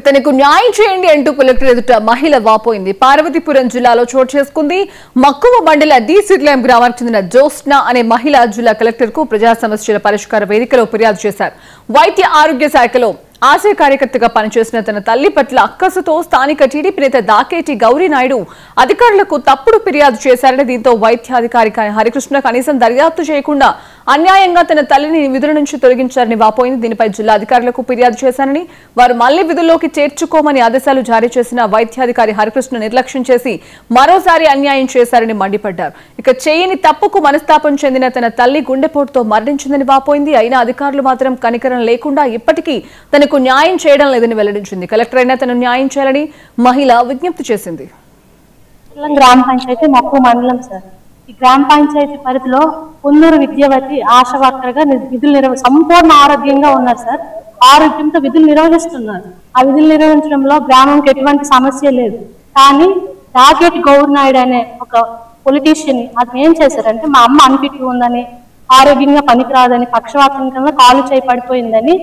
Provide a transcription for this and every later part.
తనకు న్యాయం చేయండి అంటూ కలెక్టర్ ఎదుట మహిళ వాపోయింది. పార్వతీపురం జిల్లాలో చోటు చేసుకుంది. మక్కువ మండల సిర్లాం గ్రామానికి చెందిన జోస్నా అనే మహిళ జిల్లా కలెక్టర్ కు ప్రజా సమస్యల పరిష్కార వేదికలో ఫిర్యాదు చేశారు. వైద్య ఆరోగ్య శాఖలో ఆశయ కార్యకర్తగా పనిచేసిన తన తల్లి పట్ల అక్కసుతో స్థానిక టీడీపీ నేత దాకేటి గౌరీనాయుడు అధికారులకు తప్పుడు ఫిర్యాదు చేశారని, దీంతో వైద్యాధికారి హరికృష్ణ కనీసం దర్యాప్తు చేయకుండా అన్యాయంగా తన తల్లిని విధుల నుంచి తొలగించారని వాపోయింది. దీనిపై జిల్లా అధికారులకు ఫిర్యాదు చేశారని, వారు మళ్లీ విధుల్లోకి చేర్చుకోమని ఆదేశాలు జారీ చేసిన వైద్యాధికారి హరికృష్ణ నిర్లక్ష్యం చేసి మరోసారి అన్యాయం చేశారని మండిపడ్డారు. ఇక చేయని తప్పుకు మనస్తాపం చెందిన తన తల్లి గుండెపోటుతో మరణించిందని వాపోయింది. అయినా అధికారులు మాత్రం కనికరం లేకుండా ఇప్పటికీ తనకు న్యాయం చేయడం లేదని వెల్లడించింది. కలెక్టర్ అయినా తను న్యాయం చేయాలని మహిళ విజ్ఞప్తి చేసింది. గ్రామ పంచాయతీ మక్కువ మండలం సార్. ఈ గ్రామ పంచాయతీ పరిధిలో పొన్నూరు విద్యావతి ఆశా వర్కర్గా విధులు సంపూర్ణ ఆరోగ్యంగా ఉన్నారు సార్. ఆరోగ్యంతో విధులు నిర్వహిస్తున్నారు. ఆ విధులు నిర్వహించడంలో గ్రామంకి ఎటువంటి సమస్య లేదు. కానీ దాకేటి గౌరీనాయుడు అనే ఒక పొలిటీషియన్ అది ఏం చేశారంటే, మా అమ్మ అన్ఫిట్ ఉందని, ఆరోగ్యంగా పనికిరాదని, పక్షవాతంగా కాలు చేయి పడిపోయిందని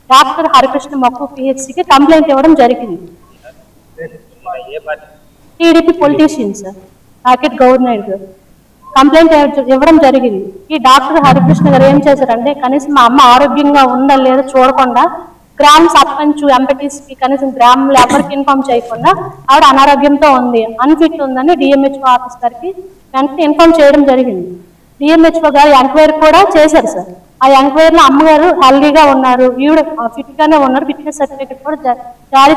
డాక్టర్ హరికృష్ణ మక్కువ పిహెచ్సికి కంప్లైంట్ ఇవ్వడం జరిగింది. టీడీపీ పొలిటీషియన్ సార్ దాకేటి గౌరీనాయుడు గారు కంప్లైంట్ ఇవ్వడం జరిగింది. ఈ డాక్టర్ హరికృష్ణ గారు ఏం చేశారంటే, కనీసం మా అమ్మ ఆరోగ్యంగా ఉందా లేదా చూడకుండా గ్రామ సర్పంచ్ ఎంపీటీసీకి కనీసం గ్రామంలో ఎవరికి ఇన్ఫార్మ్ చేయకుండా ఆవిడ అనారోగ్యంతో ఉంది, అన్ఫిట్ ఉందని డిఎంహెచ్ఓ ఆఫీస్ గారికి వెంటనే ఇన్ఫార్మ్ చేయడం జరిగింది. డిఎంహెచ్ఓ గారు ఎంక్వైరీ కూడా చేశారు సార్. ఆ ఎంక్వైరీలో అమ్మగారు హెల్దీగా ఉన్నారు, ఈవిడ ఫిట్ గానే ఉన్నారు, ఫిట్నెస్ సర్టిఫికేట్ కూడా జారీ